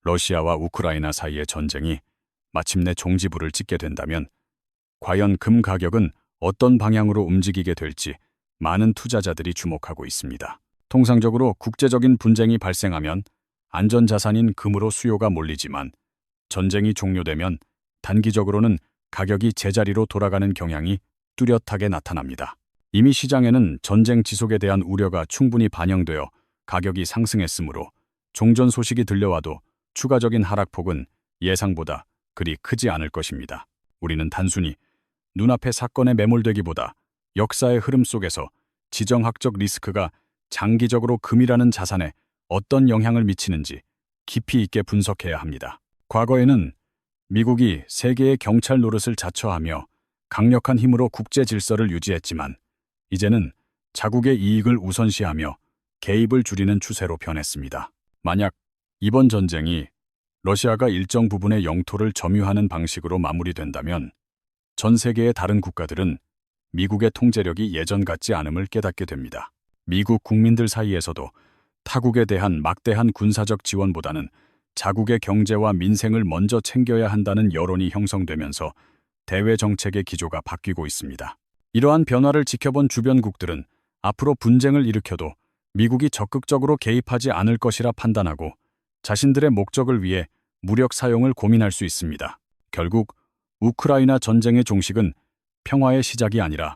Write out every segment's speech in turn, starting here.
러시아와 우크라이나 사이의 전쟁이 마침내 종지부를 찍게 된다면 과연 금 가격은 어떤 방향으로 움직이게 될지 많은 투자자들이 주목하고 있습니다. 통상적으로 국제적인 분쟁이 발생하면 안전자산인 금으로 수요가 몰리지만 전쟁이 종료되면 단기적으로는 가격이 제자리로 돌아가는 경향이 뚜렷하게 나타납니다. 이미 시장에는 전쟁 지속에 대한 우려가 충분히 반영되어 가격이 상승했으므로 종전 소식이 들려와도 추가적인 하락폭은 예상보다 그리 크지 않을 것입니다. 우리는 단순히 눈앞의 사건에 매몰되기보다 역사의 흐름 속에서 지정학적 리스크가 장기적으로 금이라는 자산에 어떤 영향을 미치는지 깊이 있게 분석해야 합니다. 과거에는 미국이 세계의 경찰 노릇을 자처하며 강력한 힘으로 국제 질서를 유지했지만 이제는 자국의 이익을 우선시하며 개입을 줄이는 추세로 변했습니다. 만약 이번 전쟁이 러시아가 일정 부분의 영토를 점유하는 방식으로 마무리된다면 전 세계의 다른 국가들은 미국의 통제력이 예전 같지 않음을 깨닫게 됩니다. 미국 국민들 사이에서도 타국에 대한 막대한 군사적 지원보다는 자국의 경제와 민생을 먼저 챙겨야 한다는 여론이 형성되면서 대외 정책의 기조가 바뀌고 있습니다. 이러한 변화를 지켜본 주변국들은 앞으로 분쟁을 일으켜도 미국이 적극적으로 개입하지 않을 것이라 판단하고 자신들의 목적을 위해 무력 사용을 고민할 수 있습니다. 결국 우크라이나 전쟁의 종식은 평화의 시작이 아니라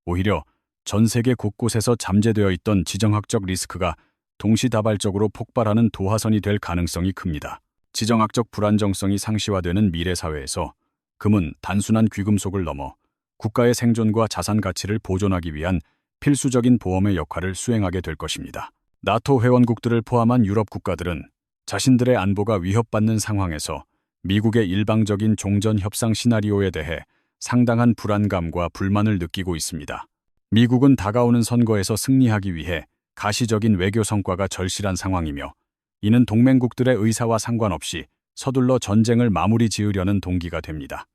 오히려 전 세계 곳곳에서 잠재되어 있던 지정학적 리스크가 동시다발적으로 폭발하는 도화선이 될 가능성이 큽니다. 지정학적 불안정성이 상시화되는 미래 사회에서 금은 단순한 귀금속을 넘어 국가의 생존과 자산 가치를 보존하기 위한 필수적인 보험의 역할을 수행하게 될 것입니다. 나토 회원국들을 포함한 유럽 국가들은 자신들의 안보가 위협받는 상황에서 미국의 일방적인 종전 협상 시나리오에 대해 상당한 불안감과 불만을 느끼고 있습니다. 미국은 다가오는 선거에서 승리하기 위해 가시적인 외교 성과가 절실한 상황이며 이는 동맹국들의 의사와 상관없이 서둘러 전쟁을 마무리 지으려는 동기가 됩니다.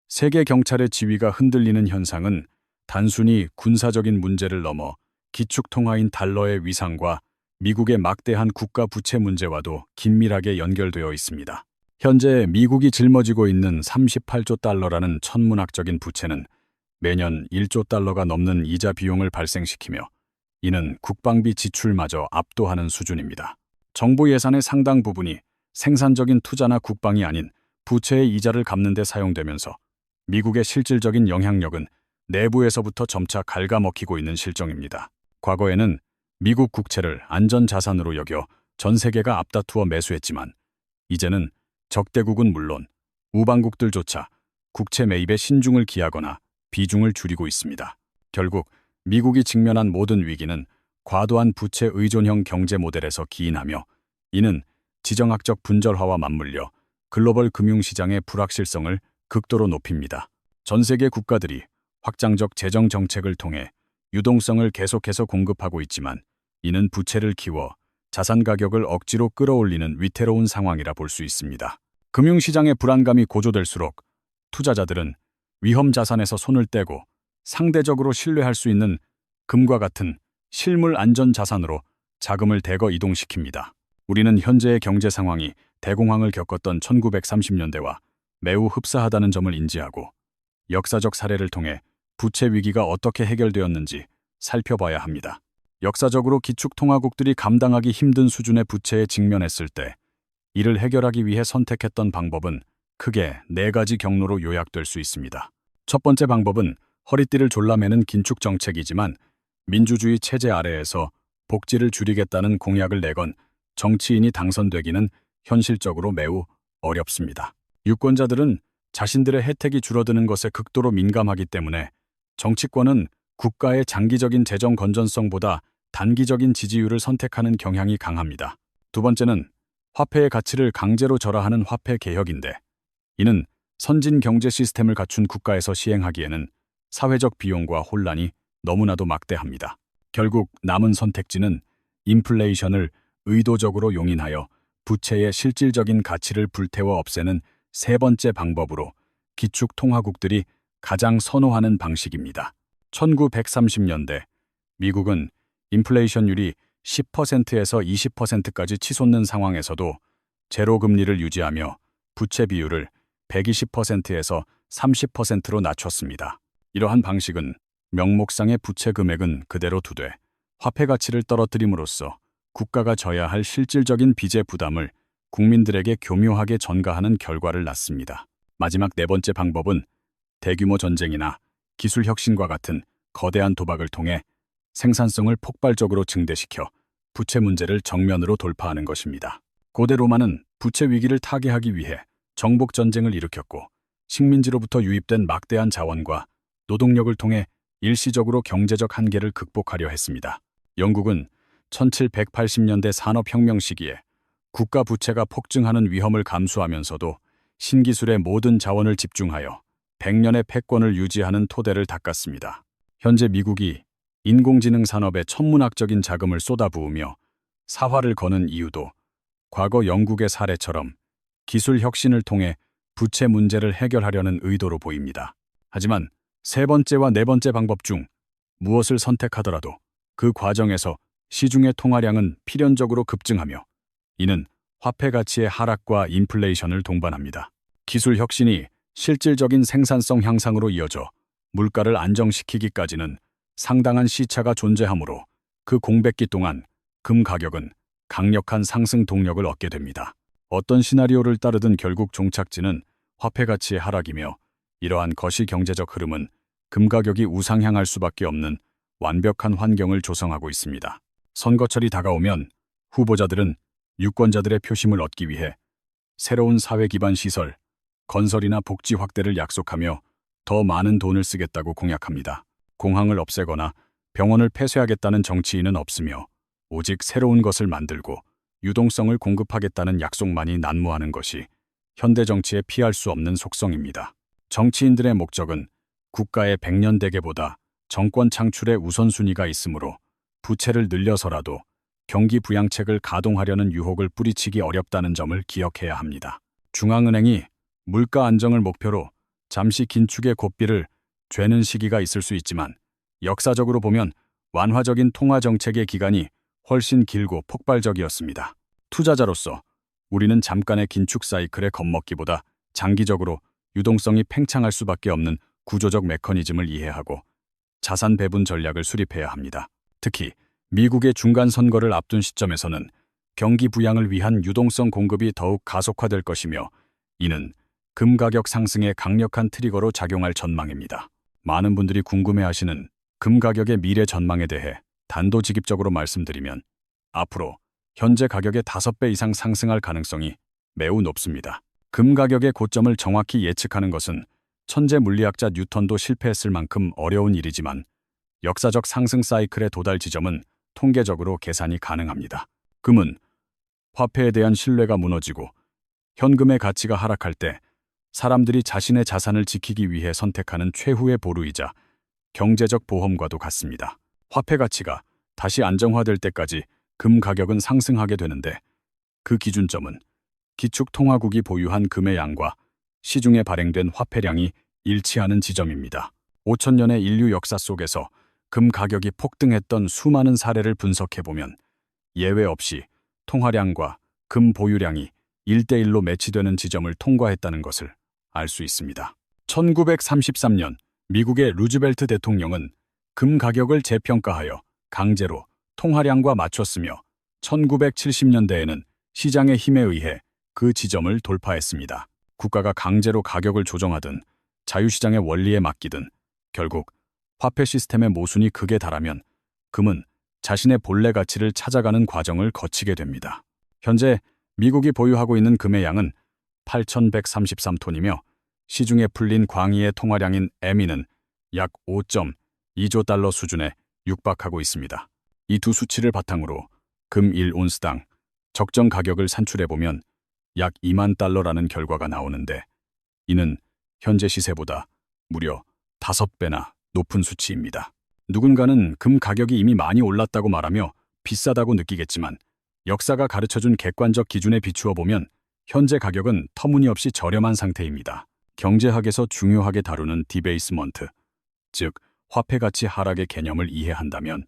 세계 경찰의 지위가 흔들리는 현상은 단순히 군사적인 문제를 넘어 기축통화인 달러의 위상과 미국의 막대한 국가 부채 문제와도 긴밀하게 연결되어 있습니다. 현재 미국이 짊어지고 있는 38조 달러라는 천문학적인 부채는 매년 1조 달러가 넘는 이자 비용을 발생시키며 이는 국방비 지출마저 압도하는 수준입니다. 정부 예산의 상당 부분이 생산적인 투자나 국방이 아닌 부채의 이자를 갚는 데 사용되면서 미국의 실질적인 영향력은 내부에서부터 점차 갉아먹히고 있는 실정입니다. 과거에는 미국 국채를 안전자산으로 여겨 전 세계가 앞다투어 매수했지만 이제는 적대국은 물론 우방국들조차 국채 매입에 신중을 기하거나 비중을 줄이고 있습니다. 결국 미국이 직면한 모든 위기는 과도한 부채 의존형 경제 모델에서 기인하며 이는 지정학적 분절화와 맞물려 글로벌 금융시장의 불확실성을 극도로 높입니다. 전 세계 국가들이 확장적 재정 정책을 통해 유동성을 계속해서 공급하고 있지만 이는 부채를 키워 자산 가격을 억지로 끌어올리는 위태로운 상황이라 볼 수 있습니다. 금융시장의 불안감이 고조될수록 투자자들은 위험 자산에서 손을 떼고 상대적으로 신뢰할 수 있는 금과 같은 실물 안전 자산으로 자금을 대거 이동시킵니다. 우리는 현재의 경제 상황이 대공황을 겪었던 1930년대와 매우 흡사하다는 점을 인지하고 역사적 사례를 통해 부채 위기가 어떻게 해결되었는지 살펴봐야 합니다. 역사적으로 기축통화국들이 감당하기 힘든 수준의 부채에 직면했을 때 이를 해결하기 위해 선택했던 방법은 크게 4가지 경로로 요약될 수 있습니다. 첫 번째 방법은 허리띠를 졸라매는 긴축 정책이지만 민주주의 체제 아래에서 복지를 줄이겠다는 공약을 내건 정치인이 당선되기는 현실적으로 매우 어렵습니다. 유권자들은 자신들의 혜택이 줄어드는 것에 극도로 민감하기 때문에 정치권은 국가의 장기적인 재정 건전성보다 단기적인 지지율을 선택하는 경향이 강합니다. 두 번째는 화폐의 가치를 강제로 절하하는 화폐 개혁인데 이는 선진 경제 시스템을 갖춘 국가에서 시행하기에는 사회적 비용과 혼란이 너무나도 막대합니다. 결국 남은 선택지는 인플레이션을 의도적으로 용인하여 부채의 실질적인 가치를 불태워 없애는 세 번째 방법으로 기축통화국들이 가장 선호하는 방식입니다. 1930년대 미국은 인플레이션율이 10%에서 20%까지 치솟는 상황에서도 제로 금리를 유지하며 부채 비율을 120%에서 30%로 낮췄습니다. 이러한 방식은 명목상의 부채 금액은 그대로 두되 화폐 가치를 떨어뜨림으로써 국가가 져야 할 실질적인 빚의 부담을 국민들에게 교묘하게 전가하는 결과를 낳습니다. 마지막 네 번째 방법은 대규모 전쟁이나 기술 혁신과 같은 거대한 도박을 통해 생산성을 폭발적으로 증대시켜 부채 문제를 정면으로 돌파하는 것입니다. 고대 로마는 부채 위기를 타개하기 위해 정복 전쟁을 일으켰고 식민지로부터 유입된 막대한 자원과 노동력을 통해 일시적으로 경제적 한계를 극복하려 했습니다. 영국은 1780년대 산업혁명 시기에 국가 부채가 폭증하는 위험을 감수하면서도 신기술의 모든 자원을 집중하여 100년의 패권을 유지하는 토대를 닦았습니다. 현재 미국이 인공지능 산업에 천문학적인 자금을 쏟아부으며 사활을 거는 이유도 과거 영국의 사례처럼 기술 혁신을 통해 부채 문제를 해결하려는 의도로 보입니다. 하지만 세 번째와 네 번째 방법 중 무엇을 선택하더라도 그 과정에서 시중의 통화량은 필연적으로 급증하며 이는 화폐 가치의 하락과 인플레이션을 동반합니다. 기술 혁신이 실질적인 생산성 향상으로 이어져 물가를 안정시키기까지는 상당한 시차가 존재하므로 그 공백기 동안 금 가격은 강력한 상승 동력을 얻게 됩니다. 어떤 시나리오를 따르든 결국 종착지는 화폐 가치의 하락이며 이러한 거시 경제적 흐름은 금 가격이 우상향할 수밖에 없는 완벽한 환경을 조성하고 있습니다. 선거철이 다가오면 후보자들은 유권자들의 표심을 얻기 위해 새로운 사회 기반 시설, 건설이나 복지 확대를 약속하며 더 많은 돈을 쓰겠다고 공약합니다. 공항을 없애거나 병원을 폐쇄하겠다는 정치인은 없으며 오직 새로운 것을 만들고 유동성을 공급하겠다는 약속만이 난무하는 것이 현대 정치의 피할 수 없는 속성입니다. 정치인들의 목적은 국가의 백년대계보다 정권 창출의 우선순위가 있으므로 부채를 늘려서라도 경기 부양책을 가동하려는 유혹을 뿌리치기 어렵다는 점을 기억해야 합니다. 중앙은행이 물가 안정을 목표로 잠시 긴축의 고삐를 죄는 시기가 있을 수 있지만 역사적으로 보면 완화적인 통화 정책의 기간이 훨씬 길고 폭발적이었습니다. 투자자로서 우리는 잠깐의 긴축 사이클에 겁먹기보다 장기적으로 유동성이 팽창할 수밖에 없는 구조적 메커니즘을 이해하고 자산 배분 전략을 수립해야 합니다. 특히 미국의 중간 선거를 앞둔 시점에서는 경기 부양을 위한 유동성 공급이 더욱 가속화될 것이며 이는 금 가격 상승의 강력한 트리거로 작용할 전망입니다. 많은 분들이 궁금해하시는 금 가격의 미래 전망에 대해 단도직입적으로 말씀드리면 앞으로 현재 가격의 5배 이상 상승할 가능성이 매우 높습니다. 금 가격의 고점을 정확히 예측하는 것은 천재 물리학자 뉴턴도 실패했을 만큼 어려운 일이지만 역사적 상승 사이클의 도달 지점은 통계적으로 계산이 가능합니다. 금은 화폐에 대한 신뢰가 무너지고 현금의 가치가 하락할 때 사람들이 자신의 자산을 지키기 위해 선택하는 최후의 보루이자 경제적 보험과도 같습니다. 화폐 가치가 다시 안정화될 때까지 금 가격은 상승하게 되는데 그 기준점은 기축 통화국이 보유한 금의 양과 시중에 발행된 화폐량이 일치하는 지점입니다. 5000년의 인류 역사 속에서 금 가격이 폭등했던 수많은 사례를 분석해보면 예외 없이 통화량과 금 보유량이 1대1로 매치되는 지점을 통과했다는 것을 알 수 있습니다. 1933년 미국의 루즈벨트 대통령은 금 가격을 재평가하여 강제로 통화량과 맞췄으며 1970년대에는 시장의 힘에 의해 그 지점을 돌파했습니다. 국가가 강제로 가격을 조정하든 자유시장의 원리에 맡기든 결국 화폐 시스템의 모순이 극에 달하면 금은 자신의 본래 가치를 찾아가는 과정을 거치게 됩니다. 현재 미국이 보유하고 있는 금의 양은 8,133톤이며 시중에 풀린 광의의 통화량인 Me는 약 5.2조 달러 수준에 육박하고 있습니다. 이 두 수치를 바탕으로 금 1온스당 적정 가격을 산출해보면 약 2만 달러라는 결과가 나오는데 이는 현재 시세보다 무려 5배나 높은 수치입니다. 누군가는 금 가격이 이미 많이 올랐다고 말하며 비싸다고 느끼겠지만 역사가 가르쳐준 객관적 기준에 비추어 보면 현재 가격은 터무니없이 저렴한 상태입니다. 경제학에서 중요하게 다루는 디베이스먼트, 즉 화폐 가치 하락의 개념을 이해한다면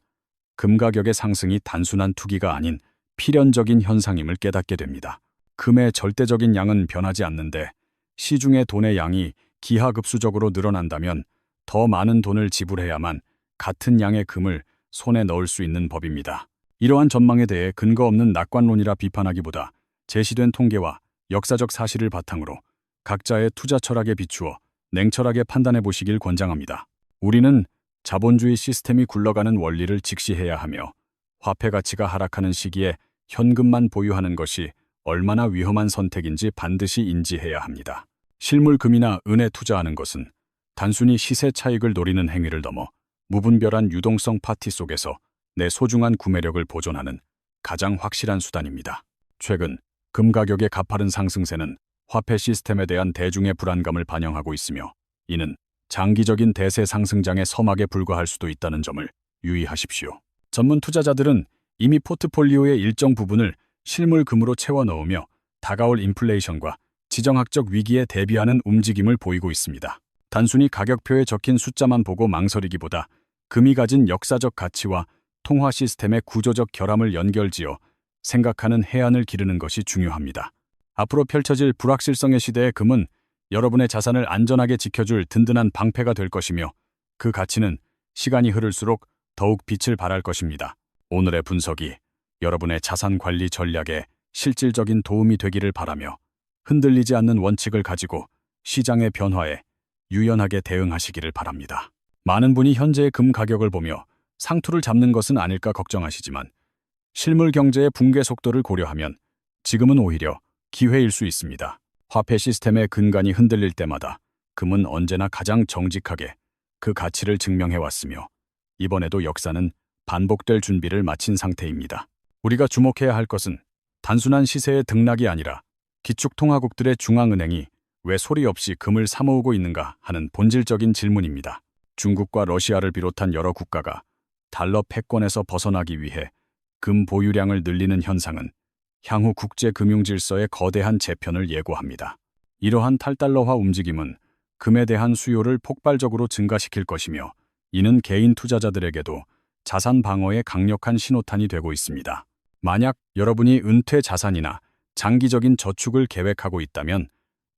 금 가격의 상승이 단순한 투기가 아닌 필연적인 현상임을 깨닫게 됩니다. 금의 절대적인 양은 변하지 않는데 시중의 돈의 양이 기하급수적으로 늘어난다면 더 많은 돈을 지불해야만 같은 양의 금을 손에 넣을 수 있는 법입니다. 이러한 전망에 대해 근거 없는 낙관론이라 비판하기보다 제시된 통계와 역사적 사실을 바탕으로 각자의 투자 철학에 비추어 냉철하게 판단해 보시길 권장합니다. 우리는 자본주의 시스템이 굴러가는 원리를 직시해야 하며 화폐 가치가 하락하는 시기에 현금만 보유하는 것이 얼마나 위험한 선택인지 반드시 인지해야 합니다. 실물금이나 은에 투자하는 것은 단순히 시세 차익을 노리는 행위를 넘어 무분별한 유동성 파티 속에서 내 소중한 구매력을 보존하는 가장 확실한 수단입니다. 최근 금 가격의 가파른 상승세는 화폐 시스템에 대한 대중의 불안감을 반영하고 있으며 이는 장기적인 대세 상승장의 서막에 불과할 수도 있다는 점을 유의하십시오. 전문 투자자들은 이미 포트폴리오의 일정 부분을 실물금으로 채워 넣으며 다가올 인플레이션과 지정학적 위기에 대비하는 움직임을 보이고 있습니다. 단순히 가격표에 적힌 숫자만 보고 망설이기보다 금이 가진 역사적 가치와 통화 시스템의 구조적 결함을 연결지어 생각하는 해안을 기르는 것이 중요합니다. 앞으로 펼쳐질 불확실성의 시대에 금은 여러분의 자산을 안전하게 지켜줄 든든한 방패가 될 것이며 그 가치는 시간이 흐를수록 더욱 빛을 발할 것입니다. 오늘의 분석이 여러분의 자산 관리 전략에 실질적인 도움이 되기를 바라며 흔들리지 않는 원칙을 가지고 시장의 변화에 유연하게 대응하시기를 바랍니다. 많은 분이 현재의 금 가격을 보며 상투를 잡는 것은 아닐까 걱정하시지만 실물 경제의 붕괴 속도를 고려하면 지금은 오히려 기회일 수 있습니다. 화폐 시스템의 근간이 흔들릴 때마다 금은 언제나 가장 정직하게 그 가치를 증명해왔으며 이번에도 역사는 반복될 준비를 마친 상태입니다. 우리가 주목해야 할 것은 단순한 시세의 등락이 아니라 기축통화국들의 중앙은행이 왜 소리 없이 금을 사모으고 있는가 하는 본질적인 질문입니다. 중국과 러시아를 비롯한 여러 국가가 달러 패권에서 벗어나기 위해 금 보유량을 늘리는 현상은 향후 국제 금융 질서의 거대한 재편을 예고합니다. 이러한 탈달러화 움직임은 금에 대한 수요를 폭발적으로 증가시킬 것이며 이는 개인 투자자들에게도 자산 방어의 강력한 신호탄이 되고 있습니다. 만약 여러분이 은퇴 자산이나 장기적인 저축을 계획하고 있다면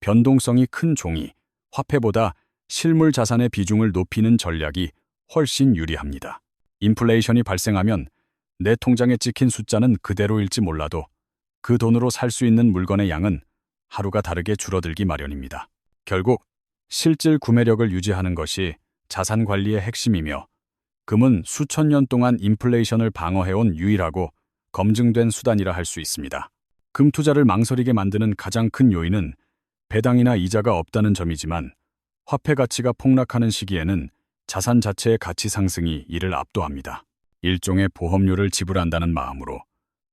변동성이 큰 종이 화폐보다 실물 자산의 비중을 높이는 전략이 훨씬 유리합니다. 인플레이션이 발생하면 내 통장에 찍힌 숫자는 그대로일지 몰라도 그 돈으로 살 수 있는 물건의 양은 하루가 다르게 줄어들기 마련입니다. 결국 실질 구매력을 유지하는 것이 자산 관리의 핵심이며 금은 수천 년 동안 인플레이션을 방어해온 유일하고 검증된 수단이라 할 수 있습니다. 금 투자를 망설이게 만드는 가장 큰 요인은 배당이나 이자가 없다는 점이지만 화폐 가치가 폭락하는 시기에는 자산 자체의 가치 상승이 이를 압도합니다. 일종의 보험료를 지불한다는 마음으로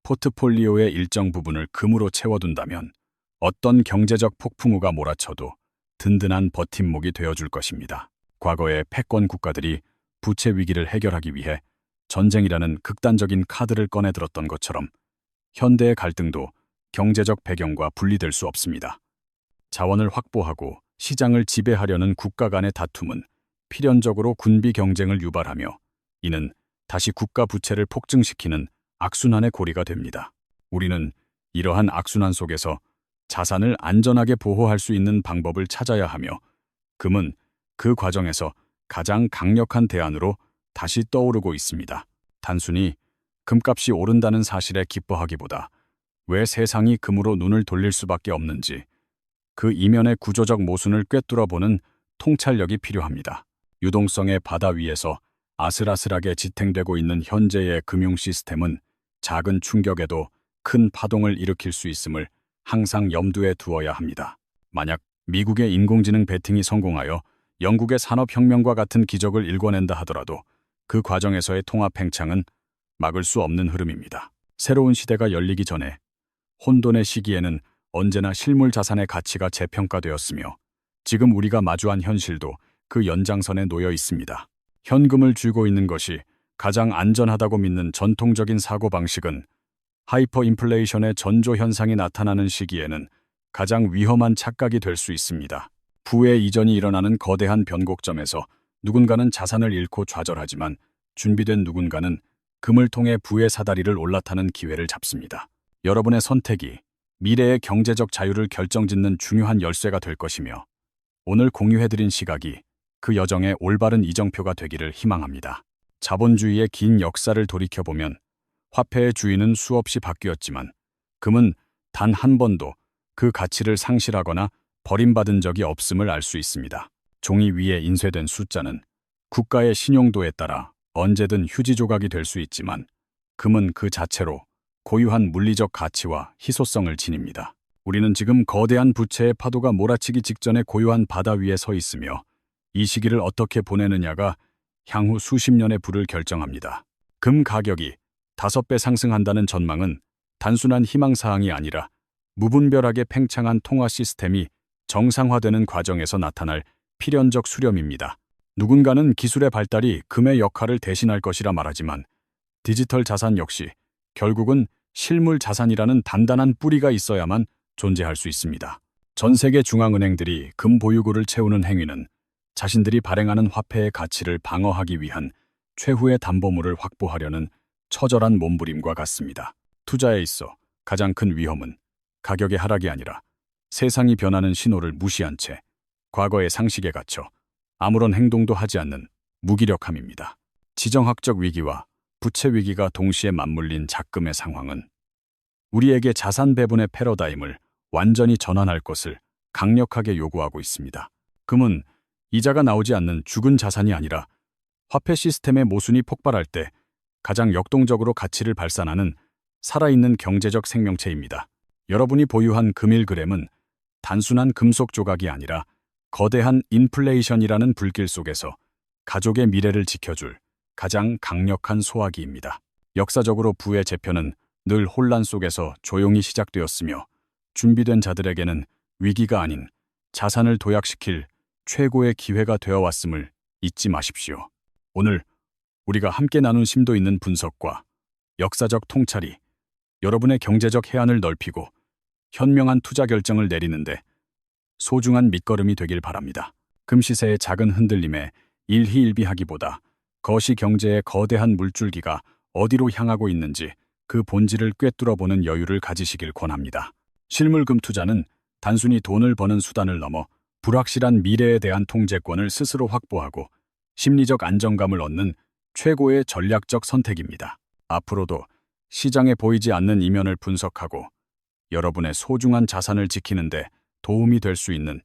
포트폴리오의 일정 부분을 금으로 채워둔다면 어떤 경제적 폭풍우가 몰아쳐도 든든한 버팀목이 되어줄 것입니다. 과거의 패권 국가들이 부채 위기를 해결하기 위해 전쟁이라는 극단적인 카드를 꺼내들었던 것처럼 현대의 갈등도 경제적 배경과 분리될 수 없습니다. 자원을 확보하고 시장을 지배하려는 국가 간의 다툼은 필연적으로 군비 경쟁을 유발하며 이는 다시 국가 부채를 폭증시키는 악순환의 고리가 됩니다. 우리는 이러한 악순환 속에서 자산을 안전하게 보호할 수 있는 방법을 찾아야 하며 금은 그 과정에서 가장 강력한 대안으로 다시 떠오르고 있습니다. 단순히 금값이 오른다는 사실에 기뻐하기보다 왜 세상이 금으로 눈을 돌릴 수밖에 없는지 그 이면의 구조적 모순을 꿰뚫어보는 통찰력이 필요합니다. 유동성의 바다 위에서 아슬아슬하게 지탱되고 있는 현재의 금융 시스템은 작은 충격에도 큰 파동을 일으킬 수 있음을 항상 염두에 두어야 합니다. 만약 미국의 인공지능 베팅이 성공하여 영국의 산업혁명과 같은 기적을 일궈낸다 하더라도 그 과정에서의 통합 팽창은 막을 수 없는 흐름입니다. 새로운 시대가 열리기 전에 혼돈의 시기에는 언제나 실물 자산의 가치가 재평가되었으며 지금 우리가 마주한 현실도 그 연장선에 놓여 있습니다. 현금을 쥐고 있는 것이 가장 안전하다고 믿는 전통적인 사고방식은 하이퍼 인플레이션의 전조 현상이 나타나는 시기에는 가장 위험한 착각이 될 수 있습니다. 부의 이전이 일어나는 거대한 변곡점에서 누군가는 자산을 잃고 좌절하지만 준비된 누군가는 금을 통해 부의 사다리를 올라타는 기회를 잡습니다. 여러분의 선택이 미래의 경제적 자유를 결정짓는 중요한 열쇠가 될 것이며 오늘 공유해드린 시각이 그 여정의 올바른 이정표가 되기를 희망합니다. 자본주의의 긴 역사를 돌이켜보면 화폐의 주인은 수없이 바뀌었지만 금은 단 한 번도 그 가치를 상실하거나 버림받은 적이 없음을 알 수 있습니다. 종이 위에 인쇄된 숫자는 국가의 신용도에 따라 언제든 휴지 조각이 될 수 있지만 금은 그 자체로 고유한 물리적 가치와 희소성을 지닙니다. 우리는 지금 거대한 부채의 파도가 몰아치기 직전에 고요한 바다 위에 서 있으며 이 시기를 어떻게 보내느냐가 향후 수십 년의 부를 결정합니다. 금 가격이 5배 상승한다는 전망은 단순한 희망사항이 아니라 무분별하게 팽창한 통화 시스템이 정상화되는 과정에서 나타날 필연적 수렴입니다. 누군가는 기술의 발달이 금의 역할을 대신할 것이라 말하지만 디지털 자산 역시 결국은 실물 자산이라는 단단한 뿌리가 있어야만 존재할 수 있습니다. 전 세계 중앙은행들이 금 보유고를 채우는 행위는 자신들이 발행하는 화폐의 가치를 방어하기 위한 최후의 담보물을 확보하려는 처절한 몸부림과 같습니다. 투자에 있어 가장 큰 위험은 가격의 하락이 아니라 세상이 변하는 신호를 무시한 채 과거의 상식에 갇혀 아무런 행동도 하지 않는 무기력함입니다. 지정학적 위기와 부채 위기가 동시에 맞물린 작금의 상황은 우리에게 자산 배분의 패러다임을 완전히 전환할 것을 강력하게 요구하고 있습니다. 금은 이자가 나오지 않는 죽은 자산이 아니라 화폐 시스템의 모순이 폭발할 때 가장 역동적으로 가치를 발산하는 살아있는 경제적 생명체입니다. 여러분이 보유한 금 1g은 단순한 금속 조각이 아니라 거대한 인플레이션이라는 불길 속에서 가족의 미래를 지켜줄 가장 강력한 소화기입니다. 역사적으로 부의 재편은 늘 혼란 속에서 조용히 시작되었으며 준비된 자들에게는 위기가 아닌 자산을 도약시킬 최고의 기회가 되어 왔음을 잊지 마십시오. 오늘 우리가 함께 나눈 심도 있는 분석과 역사적 통찰이 여러분의 경제적 해안을 넓히고 현명한 투자 결정을 내리는데 소중한 밑거름이 되길 바랍니다. 금 시세의 작은 흔들림에 일희일비하기보다 거시 경제의 거대한 물줄기가 어디로 향하고 있는지 그 본질을 꿰뚫어보는 여유를 가지시길 권합니다. 실물금 투자는 단순히 돈을 버는 수단을 넘어 불확실한 미래에 대한 통제권을 스스로 확보하고 심리적 안정감을 얻는 최고의 전략적 선택입니다. 앞으로도 시장에 보이지 않는 이면을 분석하고 여러분의 소중한 자산을 지키는데 도움이 될 수 있는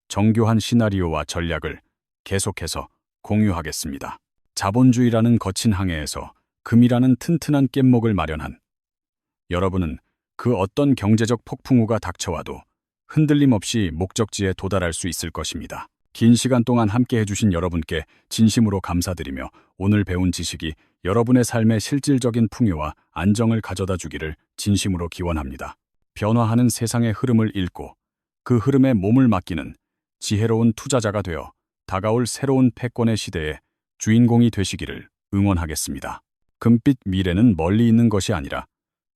정교한 시나리오와 전략을 계속해서 공유하겠습니다. 자본주의라는 거친 항해에서 금이라는 튼튼한 뗏목을 마련한 여러분은 그 어떤 경제적 폭풍우가 닥쳐와도 흔들림 없이 목적지에 도달할 수 있을 것입니다. 긴 시간 동안 함께 해주신 여러분께 진심으로 감사드리며 오늘 배운 지식이 여러분의 삶에 실질적인 풍요와 안정을 가져다 주기를 진심으로 기원합니다. 변화하는 세상의 흐름을 읽고 그 흐름에 몸을 맡기는 지혜로운 투자자가 되어 다가올 새로운 패권의 시대에 주인공이 되시기를 응원하겠습니다. 금빛 미래는 멀리 있는 것이 아니라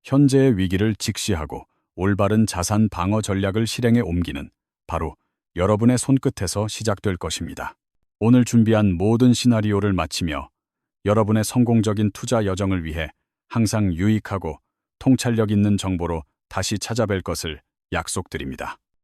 현재의 위기를 직시하고 올바른 자산 방어 전략을 실행에 옮기는 바로 여러분의 손끝에서 시작될 것입니다. 오늘 준비한 모든 시나리오를 마치며 여러분의 성공적인 투자 여정을 위해 항상 유익하고 통찰력 있는 정보로 다시 찾아뵐 것을 약속드립니다.